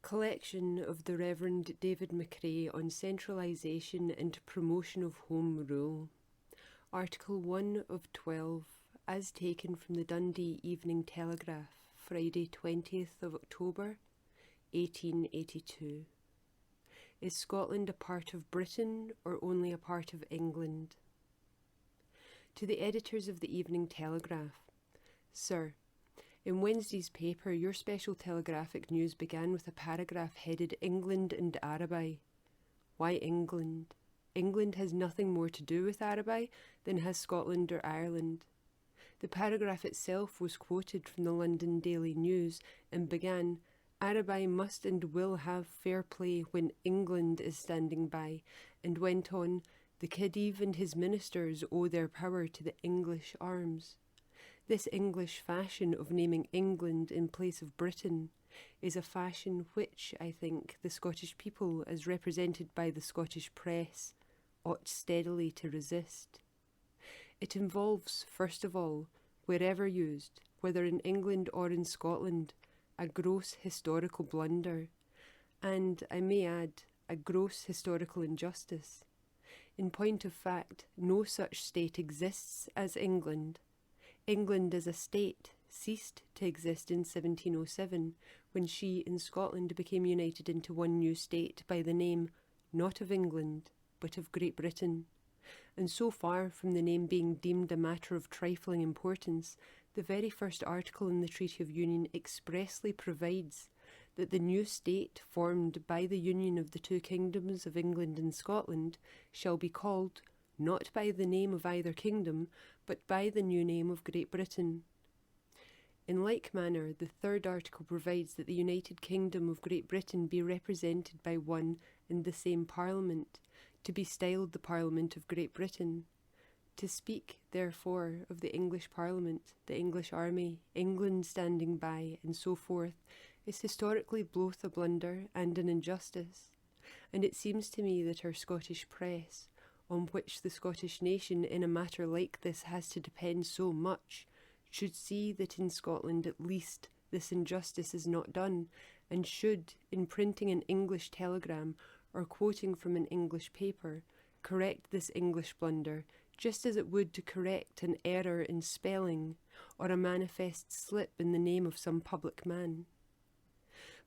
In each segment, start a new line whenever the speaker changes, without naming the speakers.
Collection of the Reverend David Macrae on Centralisation and Promotion of Home Rule. Article 1 of 12, as taken from the Dundee Evening Telegraph, Friday 20th of October, 1882. Is Scotland a part of Britain or only a part of England? To the editors of the Evening Telegraph. Sir, in Wednesday's paper, your special telegraphic news began with a paragraph headed England and Arabi. Why England? England has nothing more to do with Arabi than has Scotland or Ireland. The paragraph itself was quoted from the London Daily News and began, Arabi must and will have fair play when England is standing by, and went on, the Khedive and his ministers owe their power to the English arms. This English fashion of naming England in place of Britain is a fashion which, I think, the Scottish people, as represented by the Scottish press, ought steadily to resist. It involves, first of all, wherever used, whether in England or in Scotland, a gross historical blunder, and, I may add, a gross historical injustice. In point of fact, no such state exists as England. England as a state ceased to exist in 1707, when she and Scotland became united into one new state by the name, not of England, but of Great Britain. And so far from the name being deemed a matter of trifling importance, the very first article in the Treaty of Union expressly provides that the new state formed by the union of the two kingdoms of England and Scotland shall be called, not by the name of either kingdom, but by the new name of Great Britain. In like manner, the third article provides that the United Kingdom of Great Britain be represented by one and the same Parliament, to be styled the Parliament of Great Britain. To speak, therefore, of the English Parliament, the English army, England standing by, and so forth, is historically both a blunder and an injustice, and it seems to me that our Scottish press, on which the Scottish nation in a matter like this has to depend so much, should see that in Scotland at least this injustice is not done, and should, in printing an English telegram or quoting from an English paper, correct this English blunder, just as it would to correct an error in spelling or a manifest slip in the name of some public man.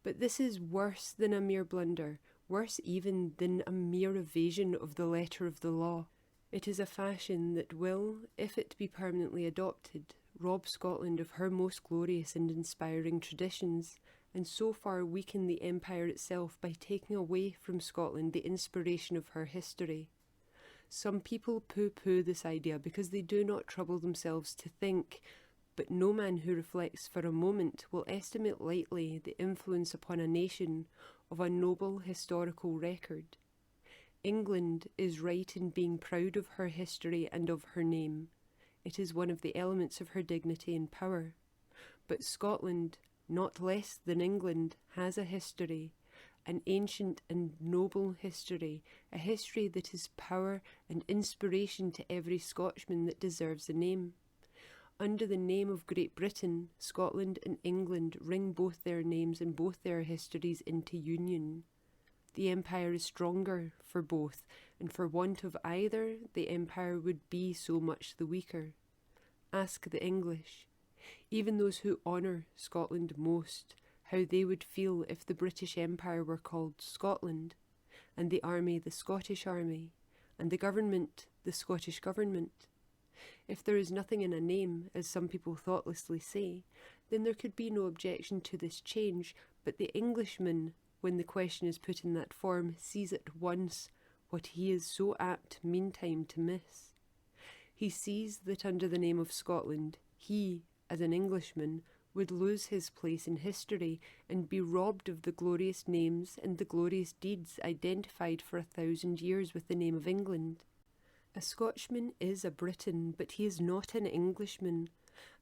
But this is worse than a mere blunder, worse even than a mere evasion of the letter of the law. It is a fashion that will, if it be permanently adopted, rob Scotland of her most glorious and inspiring traditions, and so far weaken the empire itself by taking away from Scotland the inspiration of her history. Some people pooh-pooh this idea because they do not trouble themselves to think, but no man who reflects for a moment will estimate lightly the influence upon a nation of a noble historical record. England is right in being proud of her history and of her name. It is one of the elements of her dignity and power. But Scotland, not less than England, has a history, an ancient and noble history, a history that is power and inspiration to every Scotchman that deserves a name. Under the name of Great Britain, Scotland and England ring both their names and both their histories into union. The empire is stronger for both, and for want of either, the empire would be so much the weaker. Ask the English, even those who honour Scotland most, how they would feel if the British Empire were called Scotland, and the army the Scottish army, and the government the Scottish government. If there is nothing in a name, as some people thoughtlessly say, then there could be no objection to this change, but the Englishman, when the question is put in that form, sees at once what he is so apt meantime to miss. He sees that under the name of Scotland, he, as an Englishman, would lose his place in history and be robbed of the glorious names and the glorious deeds identified for 1,000 years with the name of England. A Scotchman is a Briton, but he is not an Englishman,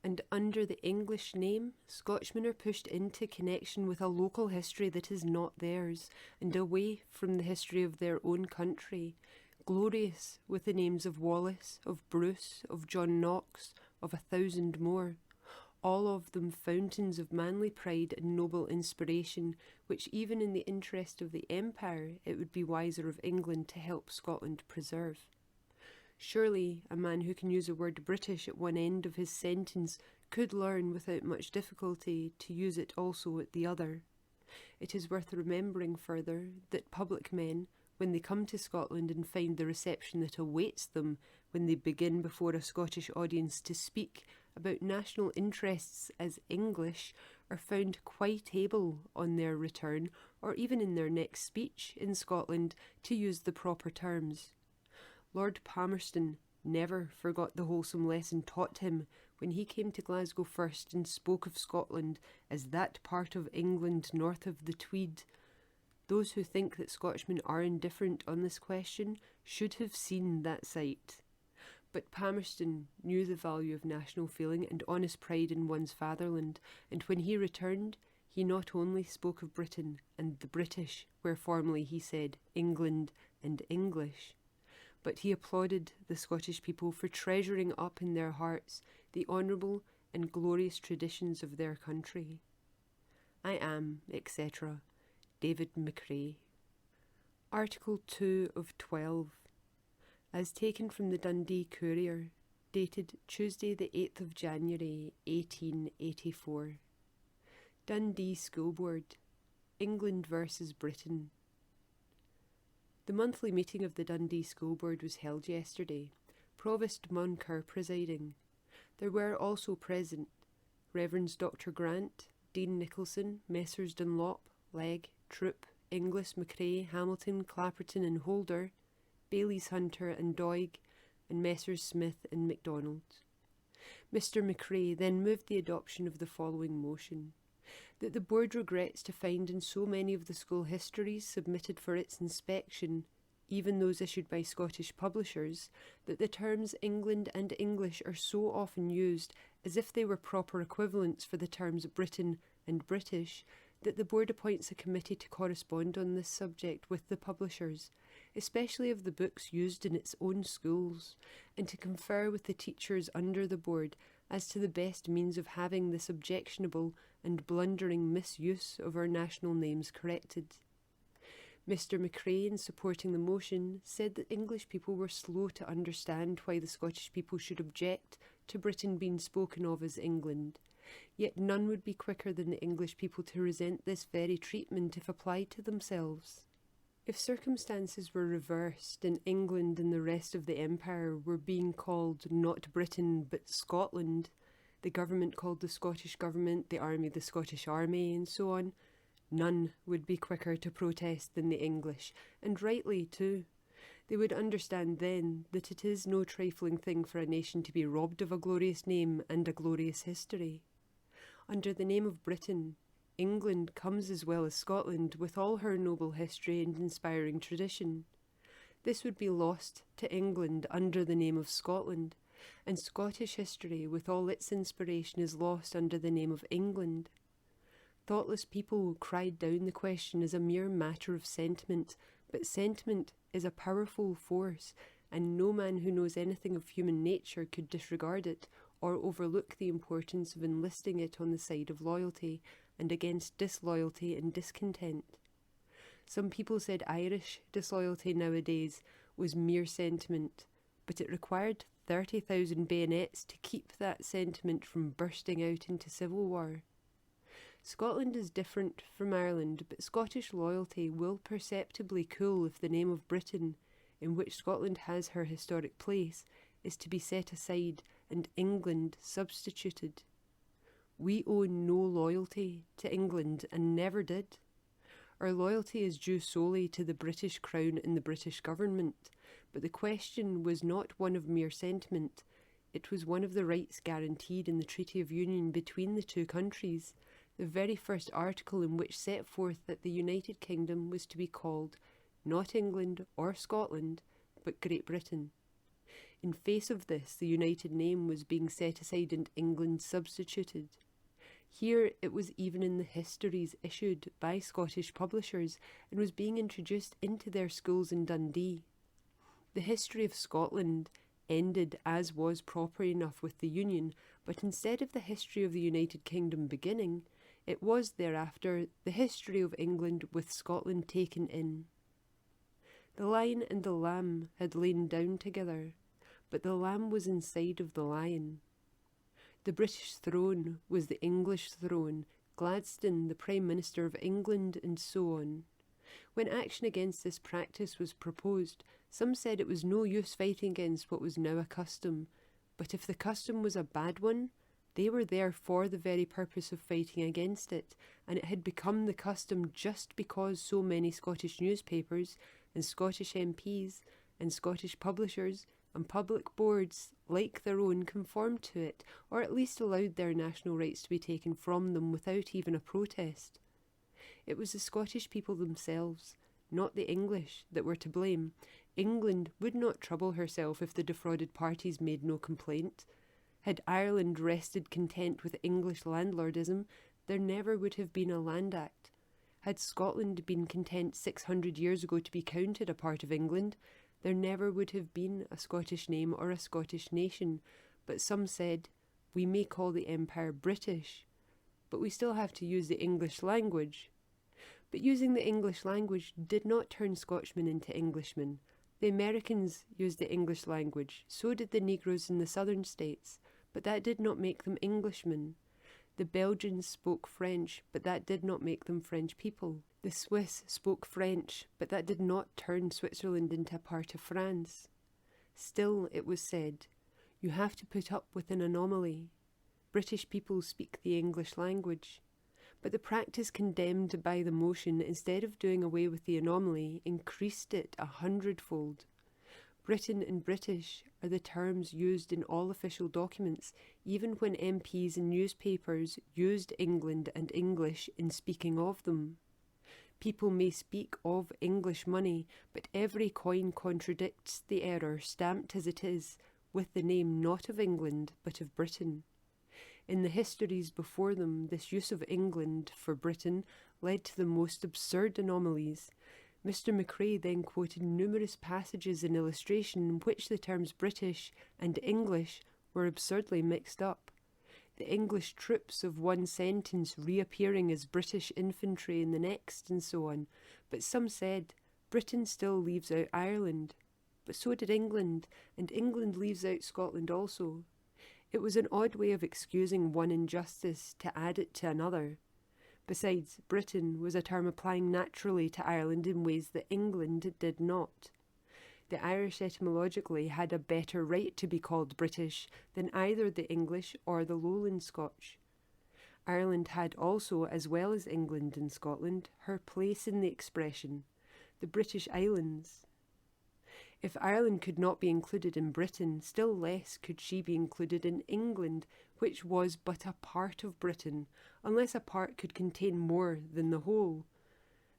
and under the English name, Scotchmen are pushed into connection with a local history that is not theirs, and away from the history of their own country, glorious with the names of Wallace, of Bruce, of John Knox, of 1,000 more. all of them fountains of manly pride and noble inspiration, which even in the interest of the Empire it would be wiser of England to help Scotland preserve. Surely a man who can use the word British at one end of his sentence could learn without much difficulty to use it also at the other. It is worth remembering further that public men, when they come to Scotland and find the reception that awaits them when they begin before a Scottish audience to speak about national interests as English, are found quite able on their return, or even in their next speech in Scotland, to use the proper terms. Lord Palmerston never forgot the wholesome lesson taught him when he came to Glasgow first and spoke of Scotland as that part of England north of the Tweed. Those who think that Scotchmen are indifferent on this question should have seen that sight. But Palmerston knew the value of national feeling and honest pride in one's fatherland, and when he returned, he not only spoke of Britain and the British, where formerly he said England and English, but he applauded the Scottish people for treasuring up in their hearts the honourable and glorious traditions of their country. I am, etc., David Macrae. Article 2 of 12. As taken from the Dundee Courier, dated Tuesday the 8th of January 1884. Dundee School Board, England versus Britain. The monthly meeting of the Dundee School Board was held yesterday, Provost Moncur presiding. There were also present Reverends Dr. Grant, Dean Nicholson, Messrs. Dunlop, Legg, Troop, Inglis, Macrae, Hamilton, Clapperton and Holder, Bayliss, Hunter and Doig, and Messrs. Smith and MacDonald. Mr. Macrae then moved the adoption of the following motion: that the Board regrets to find in so many of the school histories submitted for its inspection, even those issued by Scottish publishers, that the terms England and English are so often used as if they were proper equivalents for the terms Britain and British, that the Board appoints a committee to correspond on this subject with the publishers, especially of the books used in its own schools, and to confer with the teachers under the Board as to the best means of having this objectionable and blundering misuse of our national names corrected. Mr. Macrae, in supporting the motion, said that English people were slow to understand why the Scottish people should object to Britain being spoken of as England, yet none would be quicker than the English people to resent this very treatment if applied to themselves. If circumstances were reversed and England and the rest of the Empire were being called not Britain but Scotland, the government called the Scottish government, the army the Scottish army, and so on, none would be quicker to protest than the English, and rightly too. They would understand then that it is no trifling thing for a nation to be robbed of a glorious name and a glorious history. Under the name of Britain, England comes as well as Scotland with all her noble history and inspiring tradition. This would be lost to England under the name of Scotland, and Scottish history with all its inspiration is lost under the name of England. Thoughtless people cried down the question as a mere matter of sentiment, but sentiment is a powerful force, and no man who knows anything of human nature could disregard it or overlook the importance of enlisting it on the side of loyalty and against disloyalty and discontent. Some people said Irish disloyalty nowadays was mere sentiment, but it required 30,000 bayonets to keep that sentiment from bursting out into civil war. Scotland is different from Ireland, but Scottish loyalty will perceptibly cool if the name of Britain, in which Scotland has her historic place, is to be set aside and England substituted. We owe no loyalty to England and never did. Our loyalty is due solely to the British Crown and the British government, but the question was not one of mere sentiment. It was one of the rights guaranteed in the Treaty of Union between the two countries, the very first article in which set forth that the United Kingdom was to be called not England or Scotland, but Great Britain. In face of this, the united name was being set aside and England substituted. Here it was even in the histories issued by Scottish publishers and was being introduced into their schools in Dundee. The history of Scotland, ended as was proper enough with the Union, but instead of the history of the United Kingdom beginning, it was thereafter the history of England with Scotland taken in. The lion and the lamb had lain down together, but the lamb was inside of the lion. The British throne was the English throne, Gladstone the Prime Minister of England, and so on. When action against this practice was proposed, some said it was no use fighting against what was now a custom, but if the custom was a bad one, they were there for the very purpose of fighting against it, and it had become the custom just because so many Scottish newspapers and Scottish MPs and Scottish publishers and public boards like their own conformed to it, or at least allowed their national rights to be taken from them without even a protest. It was the Scottish people themselves, not the English, that were to blame. England would not trouble herself if the defrauded parties made no complaint. Had Ireland rested content with English landlordism, there never would have been a Land Act. Had Scotland been content 600 years ago to be counted a part of England, there never would have been a Scottish name or a Scottish nation. But some said, we may call the empire British, but we still have to use the English language. But using the English language did not turn Scotchmen into Englishmen. The Americans used the English language, so did the Negroes in the southern states, but that did not make them Englishmen. The Belgians spoke French, but that did not make them French people. The Swiss spoke French, but that did not turn Switzerland into a part of France. Still, it was said, you have to put up with an anomaly. British people speak the English language. But the practice condemned by the motion, instead of doing away with the anomaly, increased it 100-fold. Britain and British are the terms used in all official documents, even when MPs and newspapers used England and English in speaking of them. People may speak of English money, but every coin contradicts the error, stamped as it is, with the name not of England, but of Britain. In the histories before them, this use of England for Britain led to the most absurd anomalies. Mr. Macrae then quoted numerous passages in illustration in which the terms British and English were absurdly mixed up. The English troops of one sentence reappearing as British infantry in the next, and so on. But some said, Britain still leaves out Ireland. But so did England, and England leaves out Scotland also. It was an odd way of excusing one injustice to add it to another. Besides, Britain was a term applying naturally to Ireland in ways that England did not. The Irish etymologically had a better right to be called British than either the English or the Lowland Scotch. Ireland had also, as well as England and Scotland, her place in the expression, the British Islands. If Ireland could not be included in Britain, still less could she be included in England, which was but a part of Britain, unless a part could contain more than the whole.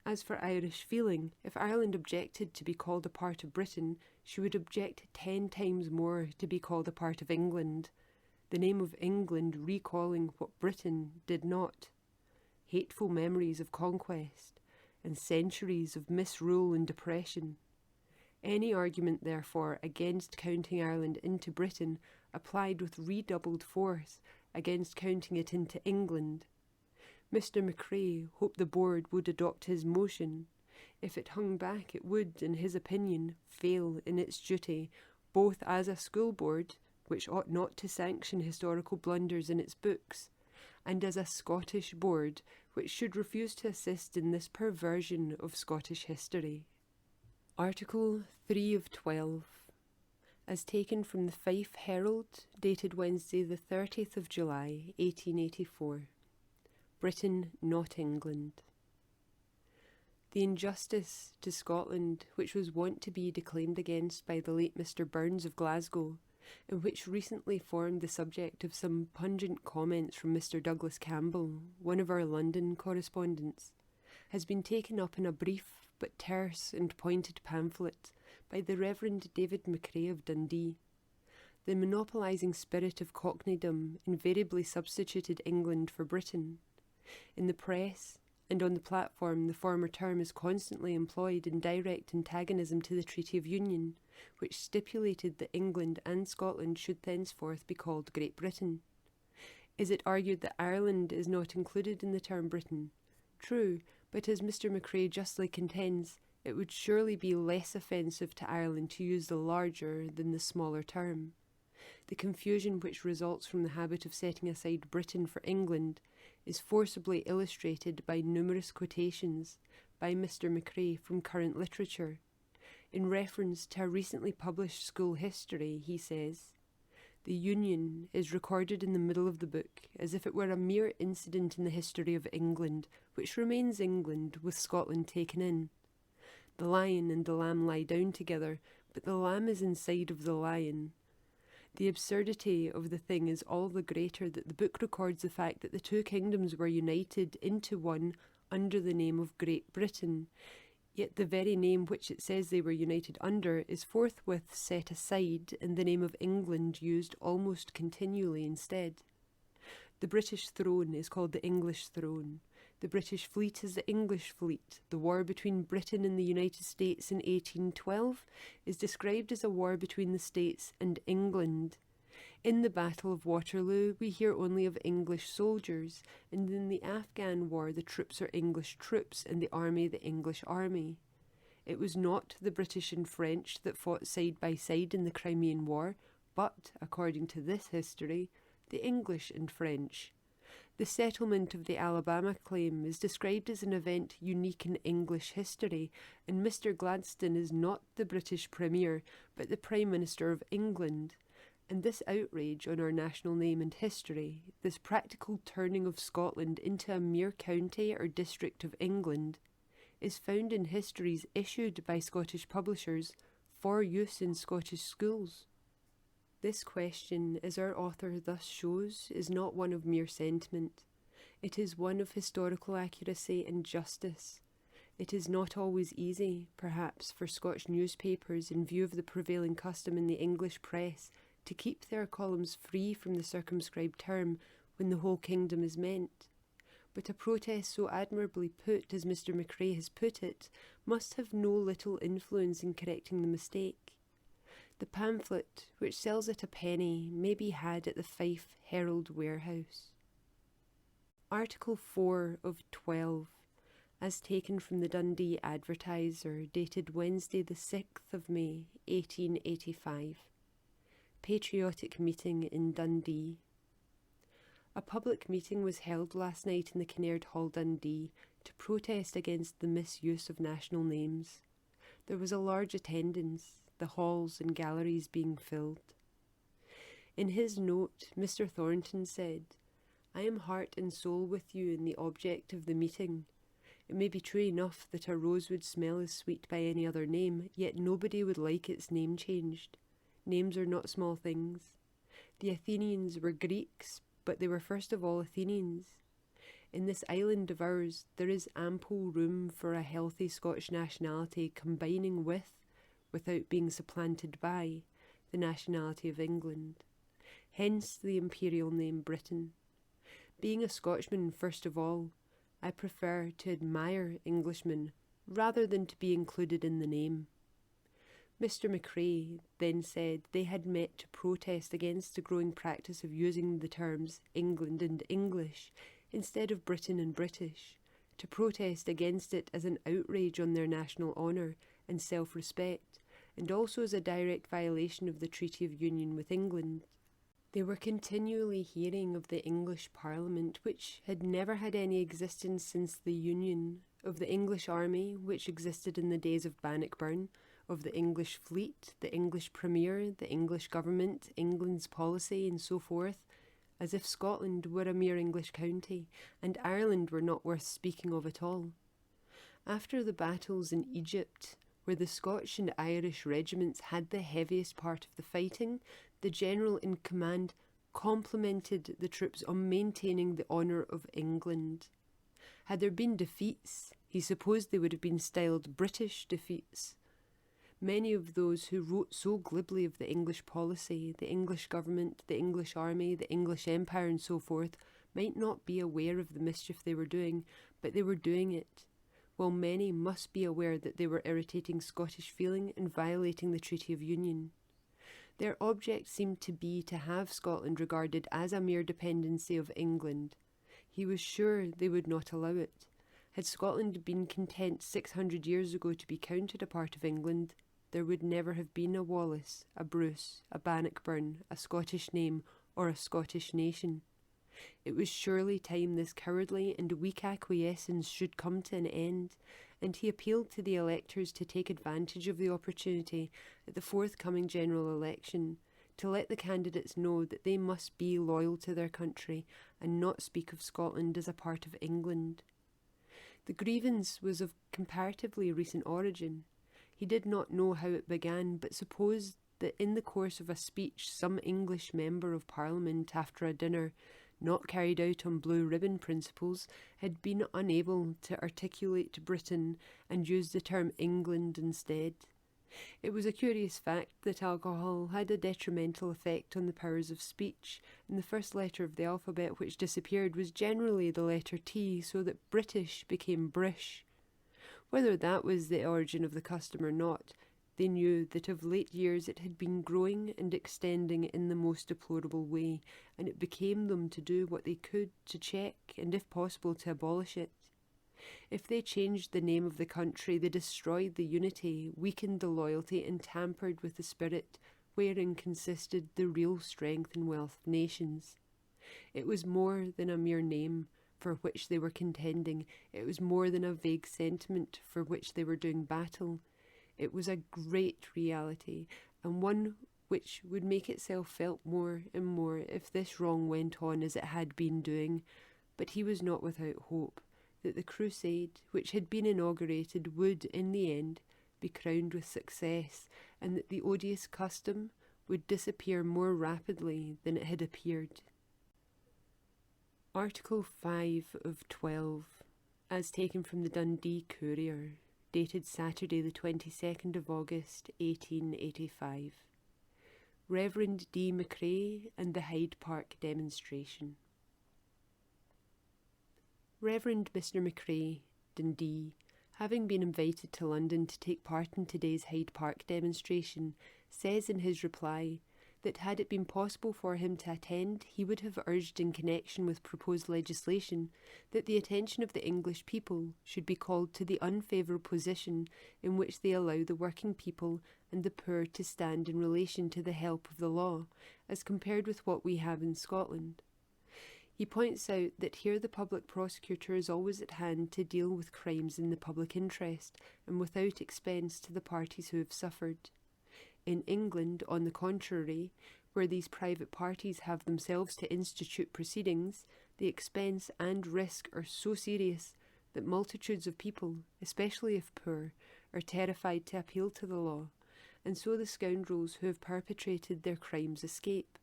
As for Irish feeling, if Ireland objected to be called a part of Britain, she would object 10 times more to be called a part of England, the name of England recalling what Britain did not. Hateful memories of conquest, and centuries of misrule and depression. Any argument, therefore, against counting Ireland into Britain applied with redoubled force against counting it into England. Mr. Macrae hoped the board would adopt his motion. If it hung back, it would, in his opinion, fail in its duty, both as a school board, which ought not to sanction historical blunders in its books, and as a Scottish board, which should refuse to assist in this perversion of Scottish history. Article 3 of 12, as taken from the Fife Herald, dated Wednesday the 30th of July, 1884. Britain, not England. The injustice to Scotland, which was wont to be declaimed against by the late Mr. Burns of Glasgow, and which recently formed the subject of some pungent comments from Mr. Douglas Campbell, one of our London correspondents, has been taken up in a brief but terse and pointed pamphlet by the Reverend David Macrae of Dundee. The monopolising spirit of Cockneydom invariably substituted England for Britain. In the press, and on the platform the former term is constantly employed in direct antagonism to the Treaty of Union, which stipulated that England and Scotland should thenceforth be called Great Britain. Is it argued that Ireland is not included in the term Britain? True, but as Mr. Macrae justly contends, it would surely be less offensive to Ireland to use the larger than the smaller term. The confusion which results from the habit of setting aside Britain for England is forcibly illustrated by numerous quotations by Mr. Macrae from current literature. In reference to a recently published school history, he says, "The Union is recorded in the middle of the book as if it were a mere incident in the history of England, which remains England with Scotland taken in. The lion and the lamb lie down together, but the lamb is inside of the lion. The absurdity of the thing is all the greater that the book records the fact that the two kingdoms were united into one under the name of Great Britain, yet the very name which it says they were united under is forthwith set aside and the name of England used almost continually instead. The British throne is called the English throne. The British fleet is the English fleet. The war between Britain and the United States in 1812 is described as a war between the States and England. In the Battle of Waterloo, we hear only of English soldiers, and in the Afghan war the troops are English troops and the army the English army. It was not the British and French that fought side by side in the Crimean War, but, according to this history, the English and French. The settlement of the Alabama claim is described as an event unique in English history, and Mr. Gladstone is not the British Premier, but the Prime Minister of England. And this outrage on our national name and history, this practical turning of Scotland into a mere county or district of England, is found in histories issued by Scottish publishers for use in Scottish schools. This question, as our author thus shows, is not one of mere sentiment. It is one of historical accuracy and justice. It is not always easy, perhaps, for Scotch newspapers, in view of the prevailing custom in the English press, to keep their columns free from the circumscribed term when the whole kingdom is meant. But a protest so admirably put as Mr. Macrae has put it must have no little influence in correcting the mistake. The pamphlet, which sells at a penny, may be had at the Fife Herald warehouse. Article 4 of 12, as taken from the Dundee Advertiser, dated Wednesday the 6th of May, 1885. Patriotic meeting in Dundee. A public meeting was held last night in the Kinnaird Hall, Dundee, to protest against the misuse of national names. There was a large attendance, the halls and galleries being filled. In his note, Mr. Thornton said, "I am heart and soul with you in the object of the meeting. It may be true enough that a rose would smell as sweet by any other name, yet nobody would like its name changed. Names are not small things. The Athenians were Greeks, but they were first of all Athenians. In this island of ours, there is ample room for a healthy Scotch nationality combining with, without being supplanted by, the nationality of England. Hence the imperial name Britain. Being a Scotchman first of all, I prefer to admire Englishmen rather than to be included in the name." Mr. Macrae then said they had met to protest against the growing practice of using the terms England and English instead of Britain and British, to protest against it as an outrage on their national honour and self-respect, and also as a direct violation of the Treaty of Union with England. They were continually hearing of the English Parliament, which had never had any existence since the Union, of the English army, which existed in the days of Bannockburn, of the English fleet, the English Premier, the English government, England's policy, and so forth, as if Scotland were a mere English county, and Ireland were not worth speaking of at all. After the battles in Egypt, where the Scotch and Irish regiments had the heaviest part of the fighting, the general in command complimented the troops on maintaining the honour of England. Had there been defeats, he supposed they would have been styled British defeats. Many of those who wrote so glibly of the English policy, the English government, the English army, the English empire, and so forth, might not be aware of the mischief they were doing, but they were doing it, while many must be aware that they were irritating Scottish feeling and violating the Treaty of Union. Their object seemed to be to have Scotland regarded as a mere dependency of England. He was sure they would not allow it. Had Scotland been content 600 years ago to be counted a part of England, there would never have been a Wallace, a Bruce, a Bannockburn, a Scottish name, or a Scottish nation. It was surely time this cowardly and weak acquiescence should come to an end, and he appealed to the electors to take advantage of the opportunity at the forthcoming general election to let the candidates know that they must be loyal to their country and not speak of Scotland as a part of England. The grievance was of comparatively recent origin. He did not know how it began, but supposed that in the course of a speech some English member of Parliament after a dinner, not carried out on blue ribbon principles, had been unable to articulate Britain and used the term England instead. It was a curious fact that alcohol had a detrimental effect on the powers of speech, and the first letter of the alphabet which disappeared was generally the letter T, so that British became Brish. Whether that was the origin of the custom or not, they knew that of late years it had been growing and extending in the most deplorable way, and it became them to do what they could to check and, if possible, to abolish it. If they changed the name of the country, they destroyed the unity, weakened the loyalty, and tampered with the spirit wherein consisted the real strength and wealth of nations. It was more than a mere name for which they were contending. It was more than a vague sentiment for which they were doing battle. It was a great reality, and one which would make itself felt more and more if this wrong went on as it had been doing. But he was not without hope that the crusade which had been inaugurated would, in the end, be crowned with success, and that the odious custom would disappear more rapidly than it had appeared. Article 5 of 12, as taken from the Dundee Courier, dated Saturday the 22nd of August, 1885. Reverend D. Macrae and the Hyde Park Demonstration. Reverend Mr. Macrae, Dundee, having been invited to London to take part in today's Hyde Park demonstration, says in his reply that had it been possible for him to attend, he would have urged in connection with proposed legislation that the attention of the English people should be called to the unfavourable position in which they allow the working people and the poor to stand in relation to the help of the law, as compared with what we have in Scotland. He points out that here the public prosecutor is always at hand to deal with crimes in the public interest and without expense to the parties who have suffered. In England, on the contrary, where these private parties have themselves to institute proceedings, the expense and risk are so serious that multitudes of people, especially if poor, are terrified to appeal to the law, and so the scoundrels who have perpetrated their crimes escape.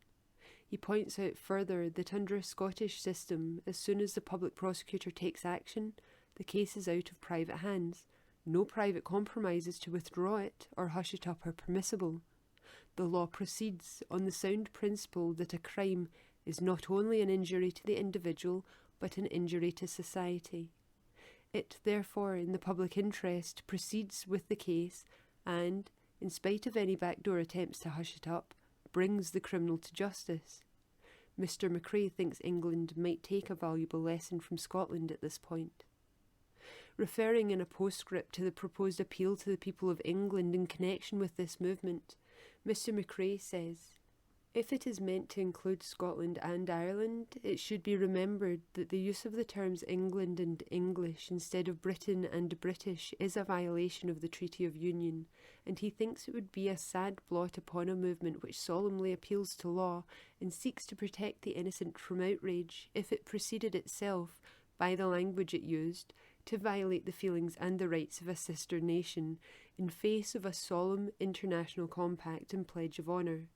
He points out further that under a Scottish system, as soon as the public prosecutor takes action, the case is out of private hands. No private compromises to withdraw it or hush it up are permissible. The law proceeds on the sound principle that a crime is not only an injury to the individual, but an injury to society. It, therefore, in the public interest, proceeds with the case and, in spite of any backdoor attempts to hush it up, brings the criminal to justice. Mr. Macrae thinks England might take a valuable lesson from Scotland at this point. Referring in a postscript to the proposed appeal to the people of England in connection with this movement, Mr. Macrae says, "If it is meant to include Scotland and Ireland, it should be remembered that the use of the terms England and English instead of Britain and British is a violation of the Treaty of Union, and he thinks it would be a sad blot upon a movement which solemnly appeals to law and seeks to protect the innocent from outrage if it proceeded itself, by the language it used, to violate the feelings and the rights of a sister nation in face of a solemn international compact and pledge of honour.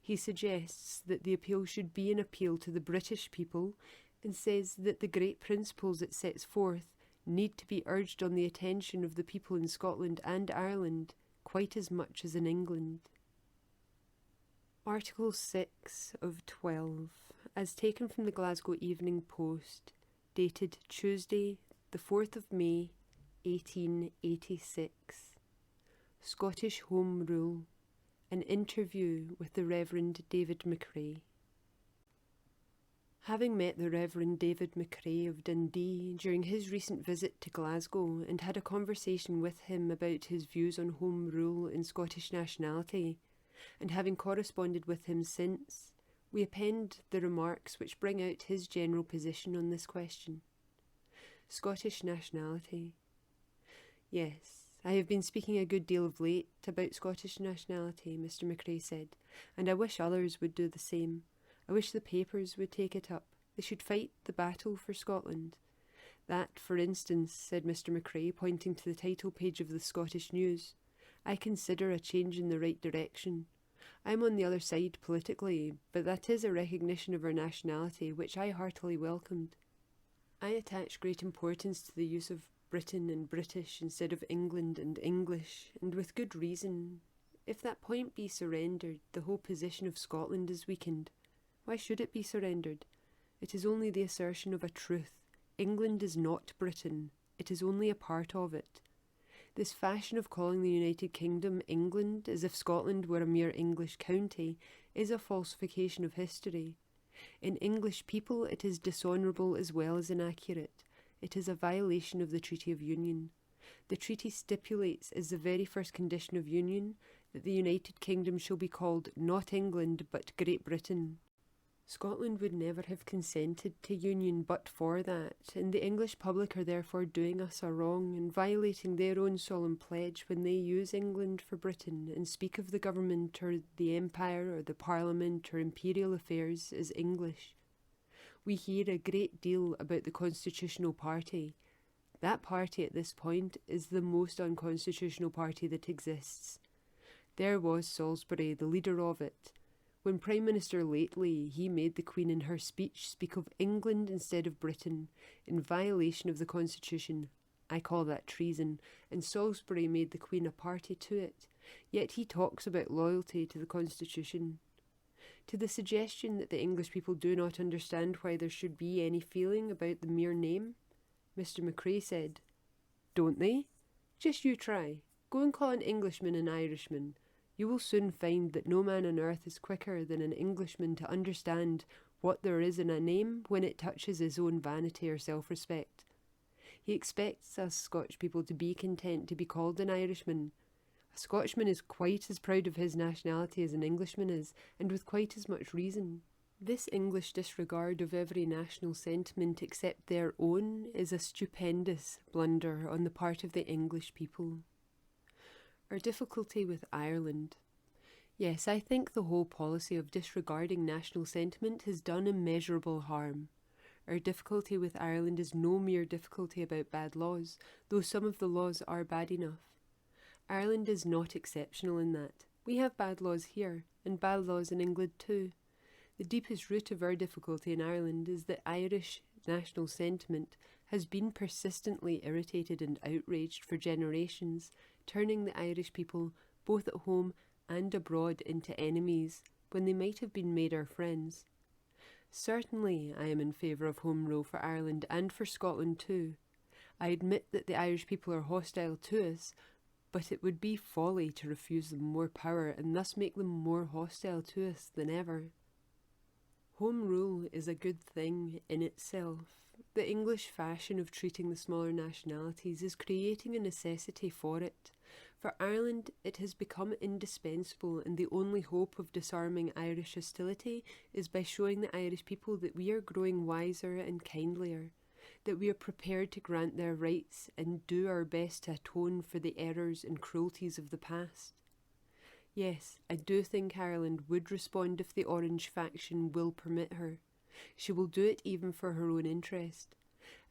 He suggests that the appeal should be an appeal to the British people and says that the great principles it sets forth need to be urged on the attention of the people in Scotland and Ireland quite as much as in England." Article 6 of 12, as taken from the Glasgow Evening Post, dated Tuesday, the 4th of May, 1886. Scottish Home Rule. An interview with the Reverend David Macrae. Having met the Reverend David Macrae of Dundee during his recent visit to Glasgow and had a conversation with him about his views on Home Rule and Scottish nationality, and having corresponded with him since, we append the remarks which bring out his general position on this question. Scottish nationality. Yes, I have been speaking a good deal of late about Scottish nationality, Mr. Macrae said, and I wish others would do the same. I wish the papers would take it up. They should fight the battle for Scotland. That, for instance, said Mr. Macrae, pointing to the title page of the Scottish News, I consider a change in the right direction. I am on the other side politically, but that is a recognition of our nationality, which I heartily welcomed. I attach great importance to the use of Britain and British instead of England and English, and with good reason. If that point be surrendered, the whole position of Scotland is weakened. Why should it be surrendered? It is only the assertion of a truth. England is not Britain. It is only a part of it. This fashion of calling the United Kingdom England as if Scotland were a mere English county is a falsification of history. In English people it is dishonourable as well as inaccurate. It is a violation of the Treaty of Union. The treaty stipulates as the very first condition of union that the United Kingdom shall be called not England but Great Britain. Scotland would never have consented to union but for that, and the English public are therefore doing us a wrong and violating their own solemn pledge when they use England for Britain and speak of the government or the empire or the parliament or imperial affairs as English. We hear a great deal about the constitutional party. That party at this point is the most unconstitutional party that exists. There was Salisbury, the leader of it. When Prime Minister lately, he made the Queen in her speech speak of England instead of Britain, in violation of the Constitution. I call that treason, and Salisbury made the Queen a party to it, yet he talks about loyalty to the Constitution. To the suggestion that the English people do not understand why there should be any feeling about the mere name, Mr. Macrae said, "Don't they? Just you try. Go and call an Englishman an Irishman. You will soon find that no man on earth is quicker than an Englishman to understand what there is in a name when it touches his own vanity or self-respect. He expects us Scotch people to be content to be called an Irishman. A Scotchman is quite as proud of his nationality as an Englishman is, and with quite as much reason. This English disregard of every national sentiment except their own is a stupendous blunder on the part of the English people." Our difficulty with Ireland. Yes, I think the whole policy of disregarding national sentiment has done immeasurable harm. Our difficulty with Ireland is no mere difficulty about bad laws, though some of the laws are bad enough. Ireland is not exceptional in that. We have bad laws here, and bad laws in England too. The deepest root of our difficulty in Ireland is that Irish national sentiment has been persistently irritated and outraged for generations, turning the Irish people, both at home and abroad, into enemies, when they might have been made our friends. Certainly I am in favour of Home Rule for Ireland and for Scotland too. I admit that the Irish people are hostile to us, but it would be folly to refuse them more power and thus make them more hostile to us than ever. Home Rule is a good thing in itself. The English fashion of treating the smaller nationalities is creating a necessity for it. For Ireland, it has become indispensable, and the only hope of disarming Irish hostility is by showing the Irish people that we are growing wiser and kindlier, that we are prepared to grant their rights and do our best to atone for the errors and cruelties of the past. Yes, I do think Ireland would respond if the Orange faction will permit her. She will do it even for her own interest.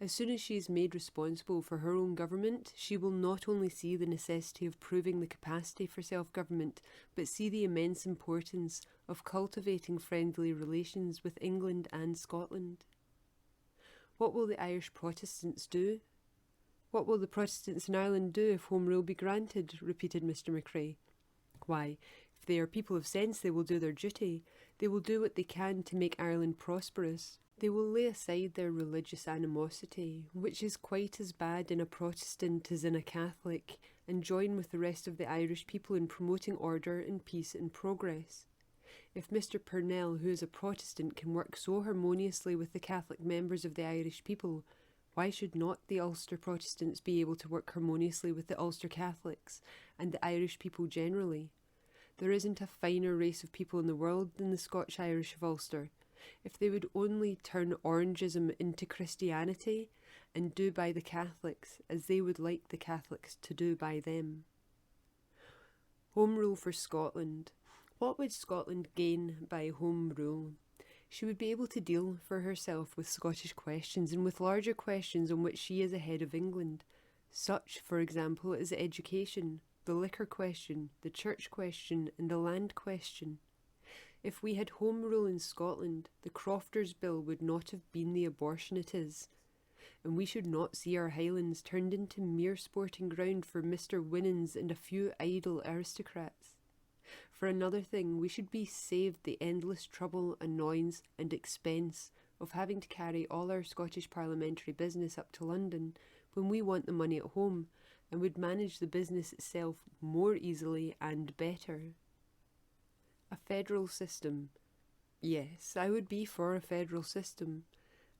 As soon as she is made responsible for her own government, she will not only see the necessity of proving the capacity for self-government, but see the immense importance of cultivating friendly relations with England and Scotland. What will the Irish Protestants do? What will the Protestants in Ireland do if Home Rule be granted? Repeated Mr. Macrae. Why, if they are people of sense, they will do their duty. They will do what they can to make Ireland prosperous. They will lay aside their religious animosity, which is quite as bad in a Protestant as in a Catholic, and join with the rest of the Irish people in promoting order and peace and progress. If Mr. Purnell, who is a Protestant, can work so harmoniously with the Catholic members of the Irish people, why should not the Ulster Protestants be able to work harmoniously with the Ulster Catholics and the Irish people generally? There isn't a finer race of people in the world than the Scotch-Irish of Ulster. If they would only turn Orangism into Christianity and do by the Catholics as they would like the Catholics to do by them. Home rule for Scotland. What would Scotland gain by home rule? She would be able to deal for herself with Scottish questions and with larger questions on which she is ahead of England, such, for example, as education, the liquor question, the church question, and the land question. If we had home rule in Scotland, the Crofters Bill would not have been the abortion it is, and we should not see our Highlands turned into mere sporting ground for Mr. Winans and a few idle aristocrats. For another thing, we should be saved the endless trouble, annoyance, and expense of having to carry all our Scottish parliamentary business up to London when we want the money at home, and would manage the business itself more easily and better. A federal system. Yes, I would be for a federal system.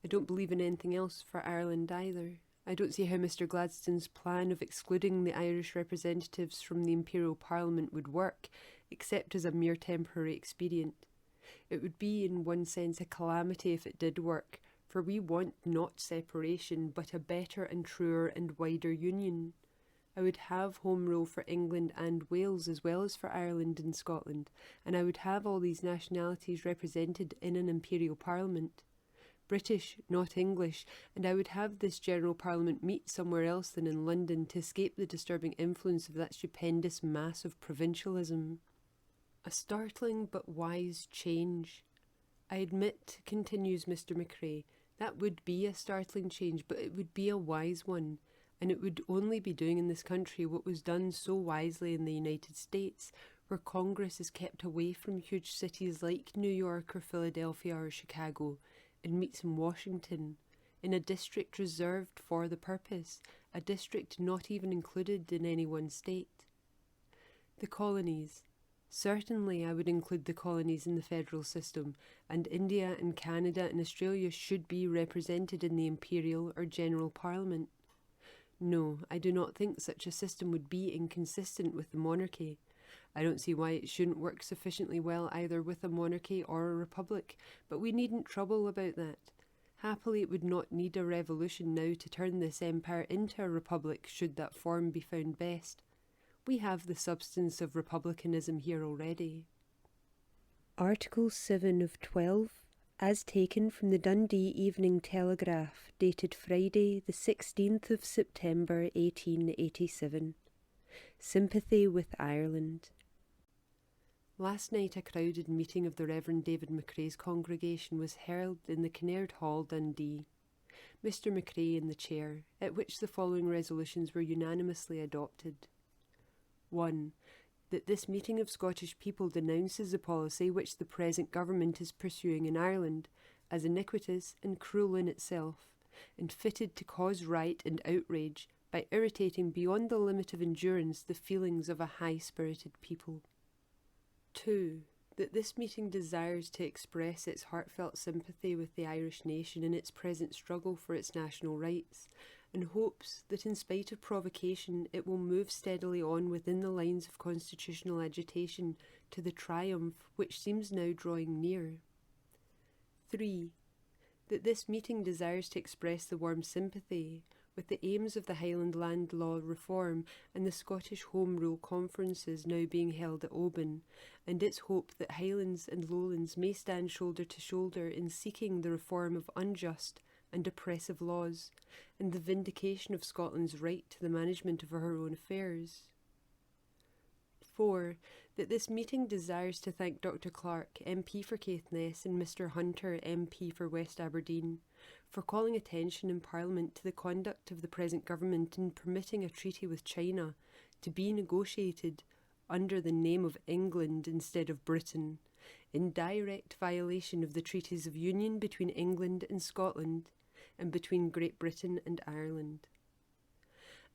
I don't believe in anything else for Ireland either. I don't see how Mr. Gladstone's plan of excluding the Irish representatives from the Imperial Parliament would work, except as a mere temporary expedient. It would be, in one sense, a calamity if it did work, for we want not separation, but a better and truer and wider union. I would have home rule for England and Wales as well as for Ireland and Scotland, and I would have all these nationalities represented in an Imperial Parliament. British, not English, and I would have this General Parliament meet somewhere else than in London to escape the disturbing influence of that stupendous mass of provincialism. A startling but wise change. I admit, continues Mr. Macrae, that would be a startling change, but it would be a wise one, and it would only be doing in this country what was done so wisely in the United States, where Congress is kept away from huge cities like New York or Philadelphia or Chicago, and meets in Washington, in a district reserved for the purpose, a district not even included in any one state. The colonies. Certainly I would include the colonies in the federal system, and India and Canada and Australia should be represented in the Imperial or General Parliament. No, I do not think such a system would be inconsistent with the monarchy. I don't see why it shouldn't work sufficiently well either with a monarchy or a republic, but we needn't trouble about that. Happily, it would not need a revolution now to turn this empire into a republic should that form be found best. We have the substance of republicanism here already. Article 7 of 12, as taken from the Dundee Evening Telegraph, dated Friday, the 16th of September 1887. Sympathy with Ireland. Last night a crowded meeting of the Reverend David Macrae's congregation was held in the Kinnaird Hall, Dundee. Mr. Macrae in the chair, at which the following resolutions were unanimously adopted. 1. That this meeting of Scottish people denounces the policy which the present government is pursuing in Ireland, as iniquitous and cruel in itself, and fitted to cause riot and outrage by irritating beyond the limit of endurance the feelings of a high-spirited people. 2. That this meeting desires to express its heartfelt sympathy with the Irish nation in its present struggle for its national rights, and hopes that in spite of provocation it will move steadily on within the lines of constitutional agitation to the triumph which seems now drawing near. 3. That this meeting desires to express the warm sympathy with the aims of the Highland Land Law Reform and the Scottish Home Rule Conferences now being held at Oban, and its hope that Highlands and Lowlands may stand shoulder to shoulder in seeking the reform of unjust and oppressive laws, and the vindication of Scotland's right to the management of her own affairs. 4. That this meeting desires to thank Dr. Clarke, MP for Caithness, and Mr. Hunter, MP for West Aberdeen, for calling attention in Parliament to the conduct of the present government in permitting a treaty with China to be negotiated under the name of England instead of Britain, in direct violation of the treaties of union between England and Scotland and between Great Britain and Ireland.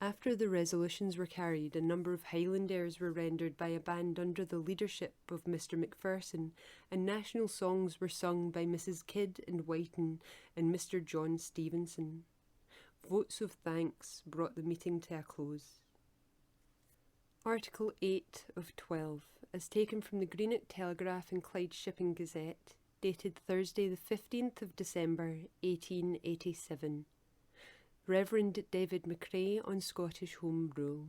After the resolutions were carried, a number of Highland airs were rendered by a band under the leadership of Mr. Macpherson, and national songs were sung by Mrs. Kidd and Whiten and Mr. John Stevenson. Votes of thanks brought the meeting to a close. Article 8 of 12, as taken from the Greenock Telegraph and Clyde Shipping Gazette, dated Thursday the 15th of December, 1887. Reverend David Macrae on Scottish Home Rule.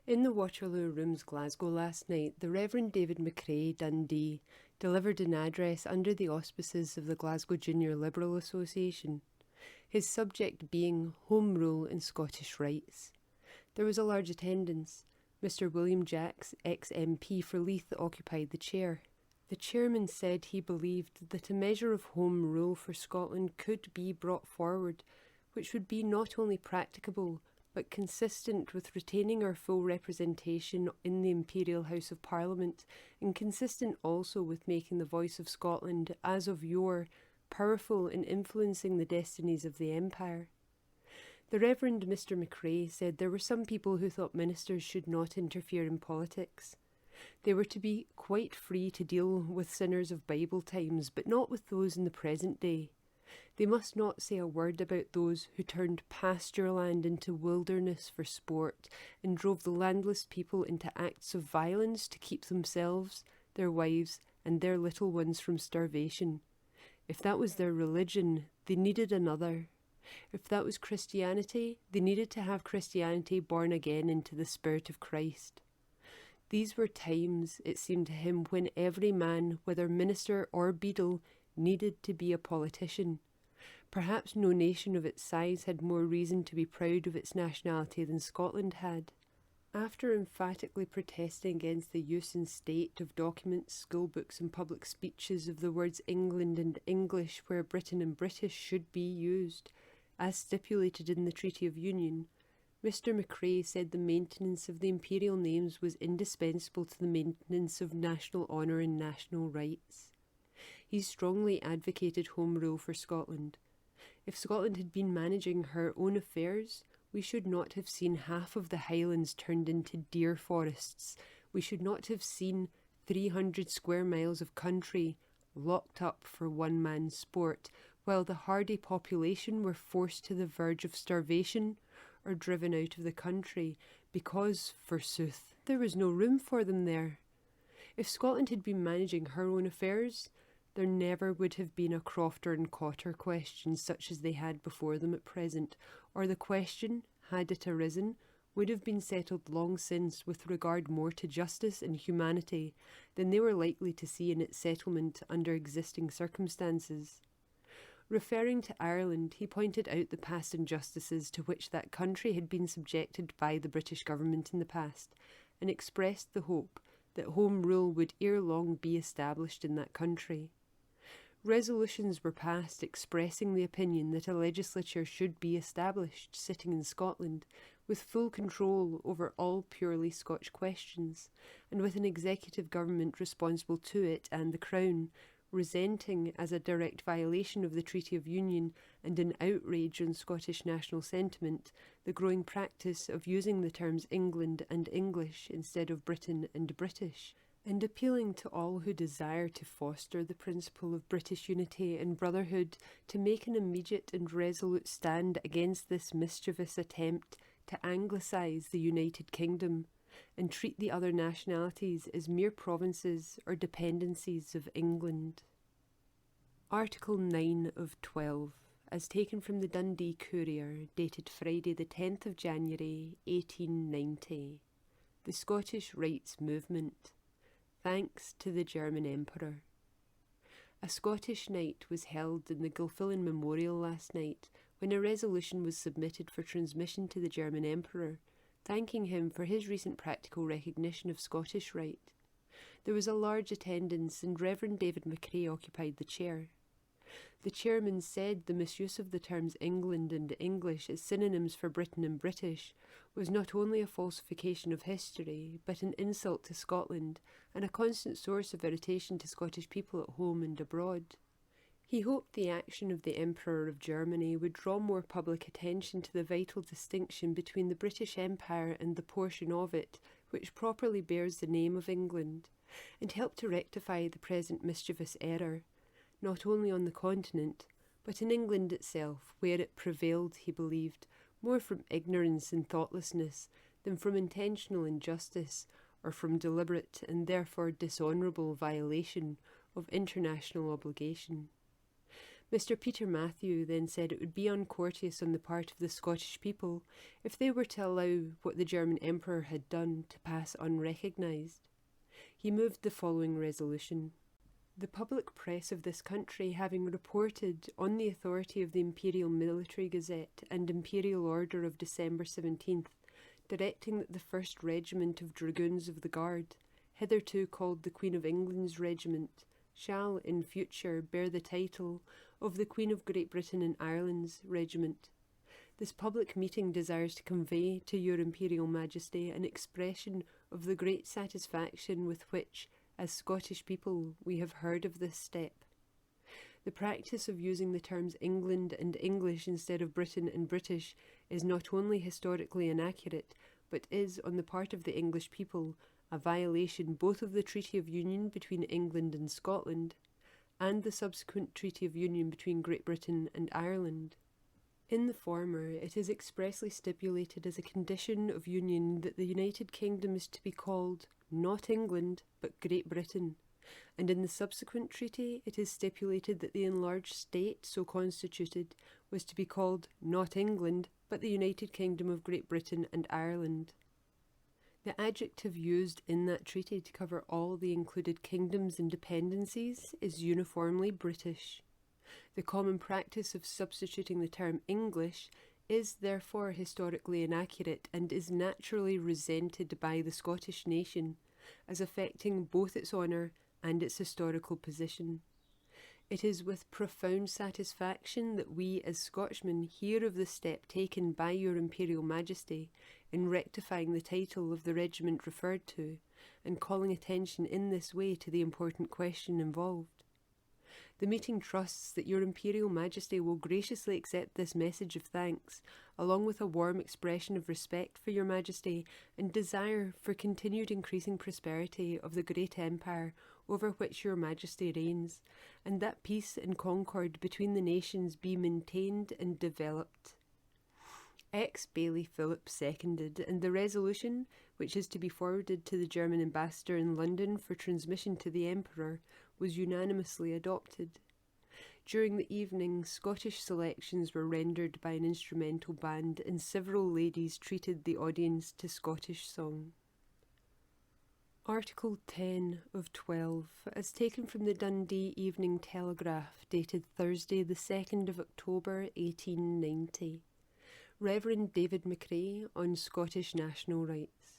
In the Waterloo Rooms, Glasgow, last night, the Reverend David Macrae, Dundee, delivered an address under the auspices of the Glasgow Junior Liberal Association, his subject being Home Rule and Scottish Rights. There was a large attendance. Mr. William Jacks, ex-MP for Leith, occupied the chair. The chairman said he believed that a measure of Home Rule for Scotland could be brought forward, which would be not only practicable, but consistent with retaining our full representation in the Imperial House of Parliament, and consistent also with making the voice of Scotland, as of yore, powerful in influencing the destinies of the Empire. The Reverend Mr. Macrae said there were some people who thought ministers should not interfere in politics. They were to be quite free to deal with sinners of Bible times, but not with those in the present day. They must not say a word about those who turned pasture land into wilderness for sport and drove the landless people into acts of violence to keep themselves, their wives, and their little ones from starvation. If that was their religion, they needed another. If that was Christianity, they needed to have Christianity born again into the Spirit of Christ. These were times, it seemed to him, when every man, whether minister or beadle, needed to be a politician. Perhaps no nation of its size had more reason to be proud of its nationality than Scotland had. After emphatically protesting against the use in state of documents, school books and public speeches of the words England and English where Britain and British should be used, as stipulated in the Treaty of Union, Mr. Macrae said the maintenance of the imperial names was indispensable to the maintenance of national honour and national rights. He strongly advocated Home Rule for Scotland. If Scotland had been managing her own affairs, we should not have seen half of the Highlands turned into deer forests. We should not have seen 300 square miles of country locked up for one-man sport, while the hardy population were forced to the verge of starvation or driven out of the country because, forsooth, there was no room for them there. If Scotland had been managing her own affairs, there never would have been a Crofter and Cotter question such as they had before them at present, or the question, had it arisen, would have been settled long since with regard more to justice and humanity than they were likely to see in its settlement under existing circumstances. Referring to Ireland, he pointed out the past injustices to which that country had been subjected by the British government in the past, and expressed the hope that Home Rule would ere long be established in that country. Resolutions were passed expressing the opinion that a legislature should be established sitting in Scotland, with full control over all purely Scotch questions, and with an executive government responsible to it and the Crown, resenting as a direct violation of the Treaty of Union and an outrage on Scottish national sentiment the growing practice of using the terms England and English instead of Britain and British, and appealing to all who desire to foster the principle of British unity and brotherhood to make an immediate and resolute stand against this mischievous attempt to anglicise the United Kingdom and treat the other nationalities as mere provinces or dependencies of England. Article 9 of 12, as taken from the Dundee Courier, dated Friday the 10th of January, 1890. The Scottish Rights Movement. Thanks to the German Emperor. A Scottish night was held in the Gilfillan Memorial last night, when a resolution was submitted for transmission to the German Emperor, thanking him for his recent practical recognition of Scottish right. There was a large attendance, and Reverend David Macrae occupied the chair. The chairman said the misuse of the terms England and English as synonyms for Britain and British was not only a falsification of history, but an insult to Scotland and a constant source of irritation to Scottish people at home and abroad. He hoped the action of the Emperor of Germany would draw more public attention to the vital distinction between the British Empire and the portion of it which properly bears the name of England, and help to rectify the present mischievous error, not only on the continent, but in England itself, where it prevailed, he believed, more from ignorance and thoughtlessness than from intentional injustice or from deliberate and therefore dishonourable violation of international obligation. Mr. Peter Matthew then said it would be uncourteous on the part of the Scottish people if they were to allow what the German Emperor had done to pass unrecognised. He moved the following resolution. The public press of this country having reported, on the authority of the Imperial Military Gazette and Imperial Order of December 17th, directing that the 1st Regiment of Dragoons of the Guard, hitherto called the Queen of England's Regiment, shall in future bear the title of the Queen of Great Britain and Ireland's Regiment. This public meeting desires to convey to your Imperial Majesty an expression of the great satisfaction with which, as Scottish people, we have heard of this step. The practice of using the terms England and English instead of Britain and British is not only historically inaccurate, but is, on the part of the English people, a violation both of the Treaty of Union between England and Scotland, and the subsequent Treaty of Union between Great Britain and Ireland. In the former, it is expressly stipulated as a condition of union that the United Kingdom is to be called not England, but Great Britain, and in the subsequent treaty it is stipulated that the enlarged state so constituted was to be called not England, but the United Kingdom of Great Britain and Ireland. The adjective used in that treaty to cover all the included kingdoms and dependencies is uniformly British. The common practice of substituting the term English is therefore historically inaccurate and is naturally resented by the Scottish nation as affecting both its honour and its historical position. It is with profound satisfaction that we as Scotchmen hear of the step taken by your Imperial Majesty in rectifying the title of the regiment referred to and calling attention in this way to the important question involved. The meeting trusts that your Imperial Majesty will graciously accept this message of thanks, along with a warm expression of respect for your Majesty and desire for continued increasing prosperity of the great empire over which your Majesty reigns, and that peace and concord between the nations be maintained and developed. Ex-Baillie Phillips seconded, and the resolution, which is to be forwarded to the German ambassador in London for transmission to the Emperor, was unanimously adopted. During the evening, Scottish selections were rendered by an instrumental band, and several ladies treated the audience to Scottish song. Article 10 of 12, as taken from the Dundee Evening Telegraph, dated Thursday the 2nd of October 1890. Reverend David Macrae on Scottish national rights.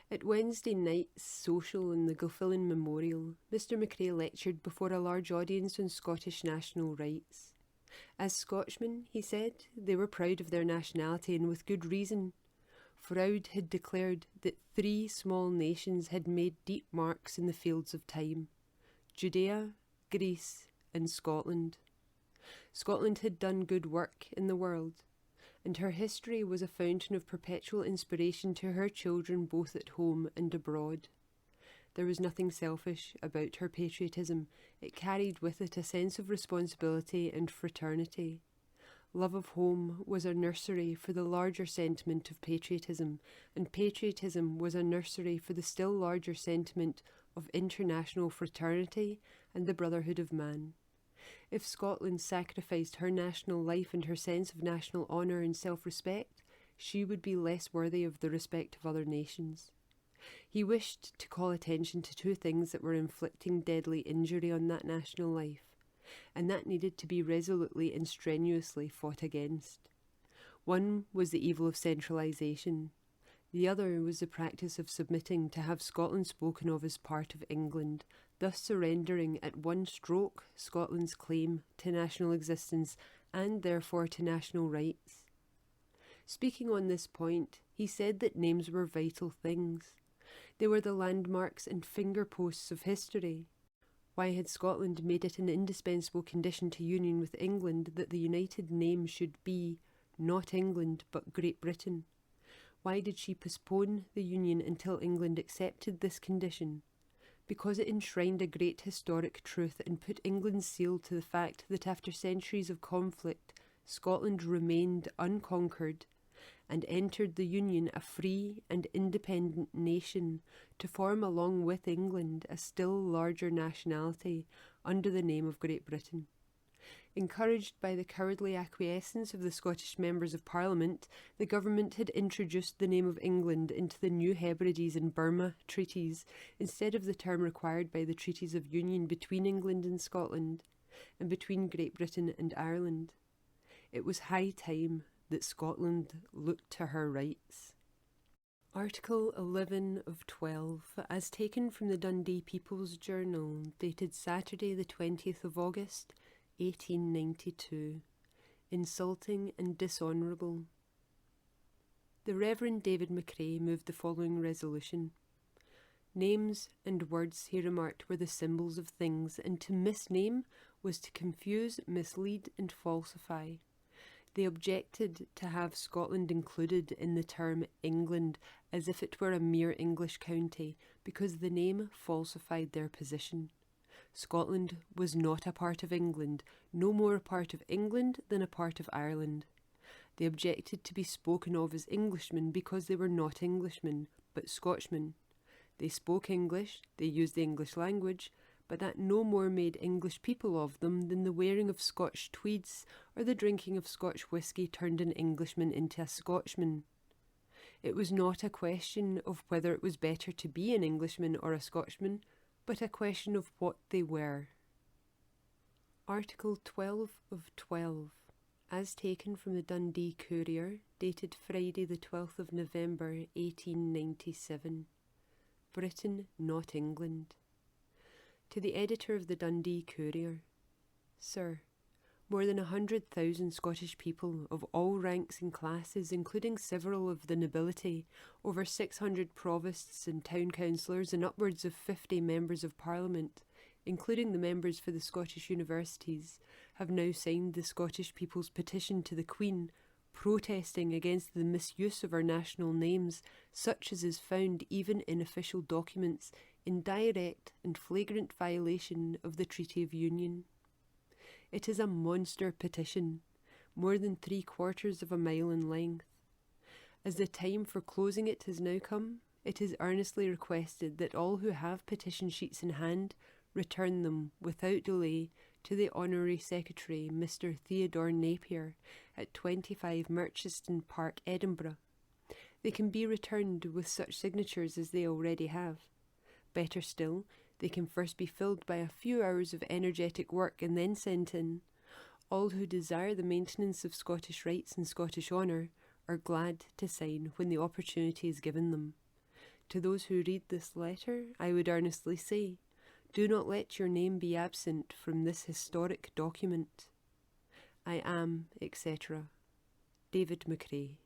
At Wednesday night's social in the Gilfillan Memorial, Mr. Macrae lectured before a large audience on Scottish national rights. As Scotchmen, he said, they were proud of their nationality, and with good reason. Froude had declared that 3 small nations had made deep marks in the fields of time: Judea, Greece, and Scotland. Scotland had done good work in the world, and her history was a fountain of perpetual inspiration to her children both at home and abroad. There was nothing selfish about her patriotism. It carried with it a sense of responsibility and fraternity. Love of home was a nursery for the larger sentiment of patriotism, and patriotism was a nursery for the still larger sentiment of international fraternity and the brotherhood of man. If Scotland sacrificed her national life and her sense of national honour and self-respect, she would be less worthy of the respect of other nations. He wished to call attention to 2 things that were inflicting deadly injury on that national life, and that needed to be resolutely and strenuously fought against. One was the evil of centralisation. The other was the practice of submitting to have Scotland spoken of as part of England, thus surrendering at one stroke Scotland's claim to national existence and therefore to national rights. Speaking on this point, he said that names were vital things. They were the landmarks and finger-posts of history. Why had Scotland made it an indispensable condition to union with England that the united name should be not England but Great Britain? Why did she postpone the union until England accepted this condition? Because it enshrined a great historic truth and put England's seal to the fact that after centuries of conflict, Scotland remained unconquered and entered the Union a free and independent nation to form along with England a still larger nationality under the name of Great Britain. Encouraged by the cowardly acquiescence of the Scottish members of Parliament, the government had introduced the name of England into the New Hebrides and Burma treaties instead of the term required by the treaties of union between England and Scotland and between Great Britain and Ireland. It was high time that Scotland looked to her rights. Article 11 of 12, as taken from the Dundee People's Journal, dated Saturday the 20th of August, 1892. Insulting and dishonourable. The Reverend David Macrae moved the following resolution. Names and words, he remarked, were the symbols of things, and to misname was to confuse, mislead, and falsify. They objected to have Scotland included in the term England as if it were a mere English county, because the name falsified their position. Scotland was not a part of England, no more a part of England than a part of Ireland. They objected to be spoken of as Englishmen because they were not Englishmen, but Scotchmen. They spoke English, they used the English language, but that no more made English people of them than the wearing of Scotch tweeds or the drinking of Scotch whisky turned an Englishman into a Scotchman. It was not a question of whether it was better to be an Englishman or a Scotchman, but a question of what they were. Article 12 of 12, as taken from the Dundee Courier, dated Friday the 12th of November 1897. Britain, not England. To the editor of the Dundee Courier, Sir, more than 100,000 Scottish people of all ranks and classes, including several of the nobility, over 600 provosts and town councillors, and upwards of 50 members of Parliament, including the members for the Scottish universities, have now signed the Scottish people's petition to the Queen, protesting against the misuse of our national names, such as is found even in official documents, in direct and flagrant violation of the Treaty of Union. It is a monster petition, more than 3/4 of a mile in length. As the time for closing it has now come, it is earnestly requested that all who have petition sheets in hand return them without delay to the Honorary Secretary, Mr. Theodore Napier, at 25 Merchiston Park, Edinburgh. They can be returned with such signatures as they already have. Better still, they can first be filled by a few hours of energetic work and then sent in. All who desire the maintenance of Scottish rights and Scottish honour are glad to sign when the opportunity is given them. To those who read this letter, I would earnestly say, do not let your name be absent from this historic document. I am, etc. David Macrae.